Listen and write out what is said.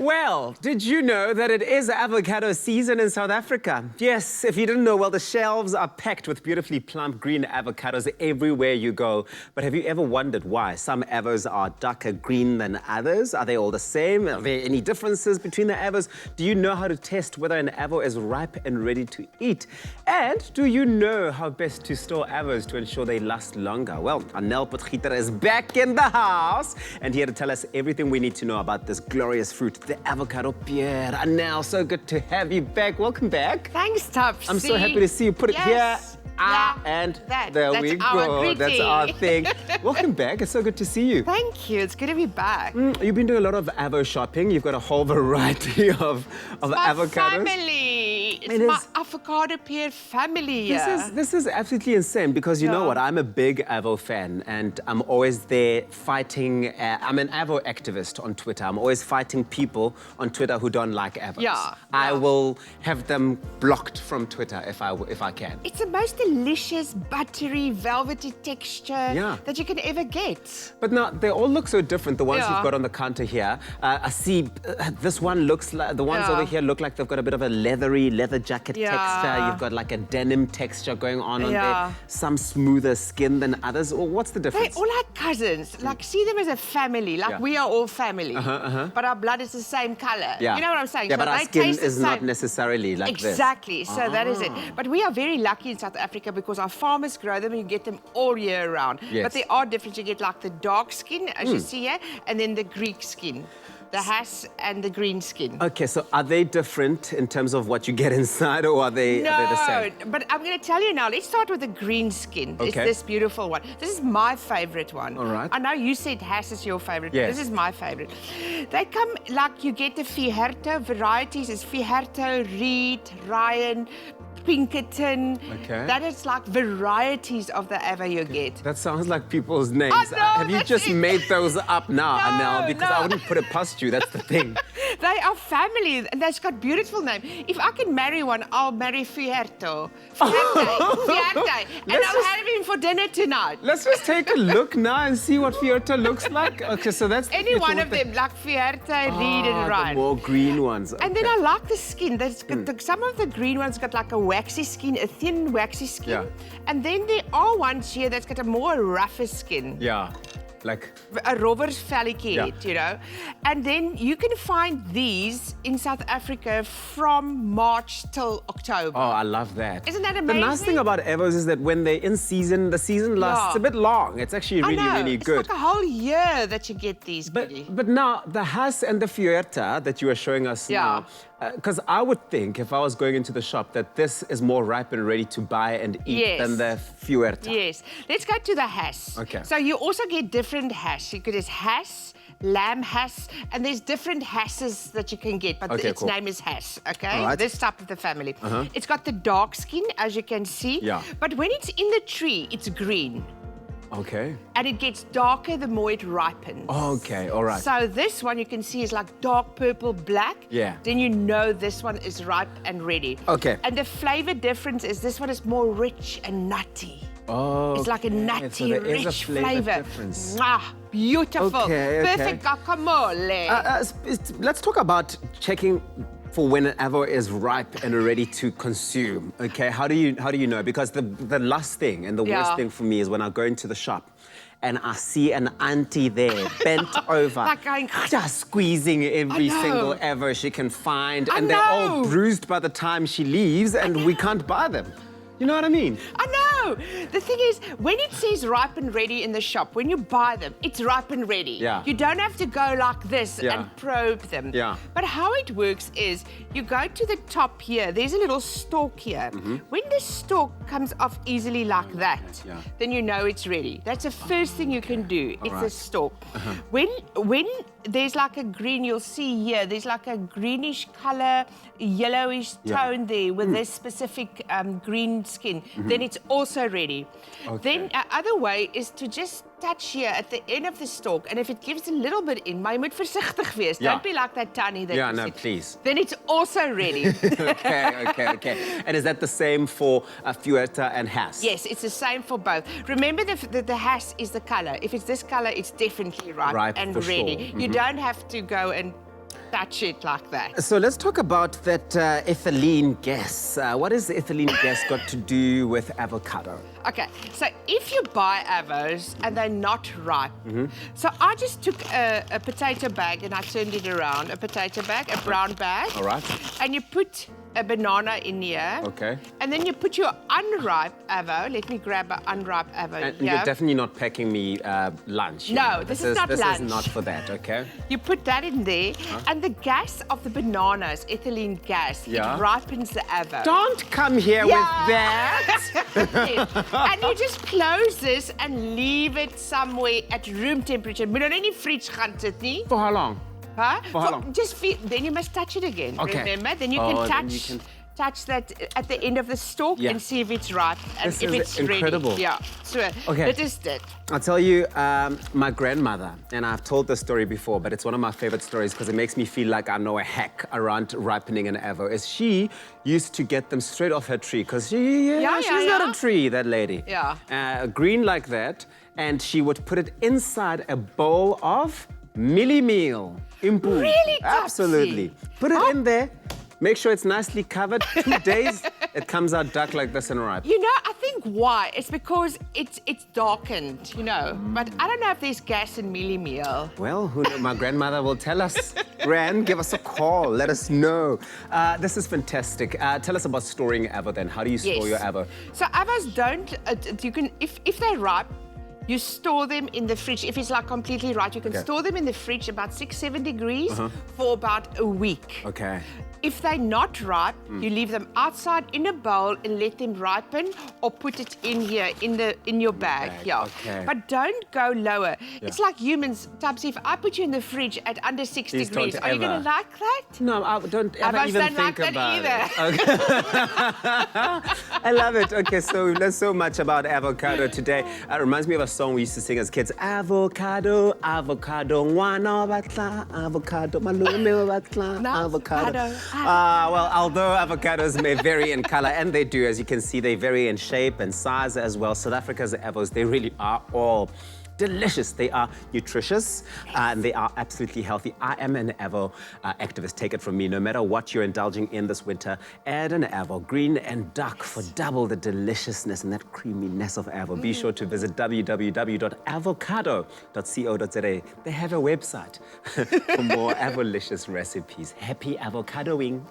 Well, did you know that it is avocado season in South Africa? Yes, if you didn't know, well, the shelves are packed with beautifully plump green avocados everywhere you go. But have you ever wondered why some avos are darker green than others? Are they all the same? Are there any differences between the avos? Do you know how to test whether an avo is ripe and ready to eat? And do you know how best to store avos to ensure they last longer? Well, Anél Potgieter is back in the house and here to tell us everything we need to know about this glorious fruit, the avocado pear. Anél, so good to have you back. Welcome back. Thanks, Tubbs. I'm so happy to see you. Put it here. And there we go. That's our thing. Welcome back. It's so good to see you. Thank you. It's good to be back. You've been doing a lot of avo shopping. You've got a whole variety of avocados. Family. It's my avocado pear family. This is absolutely insane because you know what? I'm a big avo fan and I'm always there fighting. I'm an avo activist on Twitter. I'm always fighting people on Twitter who don't like avos. I will have them blocked from Twitter if I can. It's the most delicious, buttery, velvety texture that you can ever get. But now, they all look so different, the ones you've got on the counter here. I see this one looks like, the ones over here look like they've got a bit of a leather jacket texture. You've got like a denim texture going on there. Some smoother skin than others. Or what's the difference? They're all like cousins. Like, see them as a family. Like, we are all family. But our blood is the same color. You know what I'm saying? Yeah, so but our skin is not necessarily like this. Exactly. So that is it. But we are very lucky in South Africa because our farmers grow them and you get them all year round. But they are different. You get like the dark skin, as you see here, and then the Greek skin. The hass and the green skin. Okay, so are they different in terms of what you get inside, or are they the same? No, but I'm going to tell you now. Let's start with the green skin. It's this beautiful one. This is my favorite one. All right. I know you said hass is your favorite. Yes. This is my favorite. They come like you get the Fiherto varieties. It's Fiherto, Reed, Ryan, Pinkerton. That is like varieties of the avo you get. That sounds like people's names. Have you just made those up now, Anél? Because I wouldn't put it past you, that's the thing. They are family, and they've got beautiful names. If I can marry one, I'll marry Fiherto. Fierte. And I'll have him for dinner tonight. Let's just take a look now and see what Fiherto looks like. Okay, so that's... Any one of them, like Fierte, Reed, and Ryan. The more green ones. And then I like the skin. Some of the green ones got like a waxy skin, a thin waxy skin. And then there are ones here that's got a more rougher skin. Like a rover's phallic head, you know. And then you can find these in South Africa from March till October. Oh, I love that. Isn't that amazing? The nice thing about avos is that when they're in season, the season lasts a bit long. It's actually really good. It's like a whole year that you get these. But now, the hass and the Fiherta that you are showing us now, because I would think, if I was going into the shop, that this is more ripe and ready to buy and eat than the Fiherta. Yes. Let's go to the hass. Okay. So you also get different hass. You could hass, lamb hass, and there's different hasses that you can get, but its name is hass, okay? This type of the family. It's got the dark skin, as you can see. But when it's in the tree, it's green. Okay. And it gets darker the more it ripens. Okay, all right. So this one you can see is like dark purple black. Then you know this one is ripe and ready. Okay. And the flavor difference is this one is more rich and nutty. Oh, it's like a nutty, rich flavor. Difference. Beautiful. Perfect guacamole. Let's talk about checking for when an avo is ripe and ready to consume. Okay, how do you know? Because the last thing and the worst thing for me is when I go into the shop and I see an auntie there bent over, like going, just squeezing every single avo she can find, and they're all bruised by the time she leaves, and we can't buy them. You know what I mean? I know. The thing is, when it says ripe and ready in the shop, when you buy them, it's ripe and ready. You don't have to go like this and probe them. But how it works is, you go to the top here, there's a little stalk here. When the stalk comes off easily like that, then you know it's ready. That's the first thing you can do. It's a stalk. When there's like a green, you'll see here, there's like a greenish color, yellowish tone there with this specific green skin, then it's also ready. Then other way is to just touch here at the end of the stalk, and if it gives a little bit in, maar jy moet versigtig wees. Don't be like that Tannie that you said. Please. Then it's also ready. Okay. And is that the same for Fiherta and hass? Yes, it's the same for both. Remember, the hass is the color. If it's this color, it's definitely ripe and ready. Sure. You don't have to go and touch it like that. So let's talk about that ethylene gas. What has the ethylene gas got to do with avocado? Okay, so if you buy avos and they're not ripe, so I just took a potato bag and I turned it around, a potato bag, a brown bag. All right. And you put a banana in here. Okay. And then you put your unripe avo. Let me grab an unripe avo and here. You're definitely not packing me lunch. No, this is not lunch. This is not for that, okay? You put that in there, and the gas of the bananas, ethylene gas, it ripens the avo. Don't come here with that. And you just close this and leave it somewhere at room temperature. Moet nou nie in die fridge gaan sit nie. For how long? Huh? For how long? Just then you must touch it again. Okay. Remember? Then you can touch that at the end of the stalk and see if it's ripe and if it's incredible. ready. Yeah. So that is it. I'll tell you, my grandmother, and I've told this story before, but it's one of my favorite stories because it makes me feel like I know a hack around ripening an avo, is she used to get them straight off her tree because she's got a tree, that lady. Yeah. Green like that, and she would put it inside a bowl of millie meal. Really? Absolutely. Put it in there. Make sure it's nicely covered. 2 days, it comes out dark like this and ripe. You know, I think why? It's because it's darkened, you know. But I don't know if there's gas in mealie meal. Well, who knows? My grandmother will tell us. Gran, give us a call. Let us know. This is fantastic. Tell us about storing avo then. How do you store your avo? So avos don't, you can, if they're ripe, you store them in the fridge. If it's like completely ripe, you can store them in the fridge about 6-7 degrees for about a week. Okay. If they're not ripe, you leave them outside in a bowl and let them ripen, or put it in here in your bag. Okay. But don't go lower. It's like humans. Tabs, if I put you in the fridge at under 6 degrees, are you going to like that? No, I don't ever even think about it. Okay. I love it. Okay, so we've learned so much about avocado today. It reminds me of a song we used to sing as kids. Avocado, avocado, ngwana batla, avocado, malume batla, avocado. Well, although avocados may vary in color, and they do, as you can see, they vary in shape and size as well. South Africa's avos, they really are all delicious. They are nutritious and they are absolutely healthy. I am an avo activist, take it from me. No matter what you're indulging in this winter, add an avo, green and dark, for double the deliciousness and that creaminess of avo. Be sure to visit www.avocado.co.za. They have a website for more avolicious recipes. Happy avocadoing.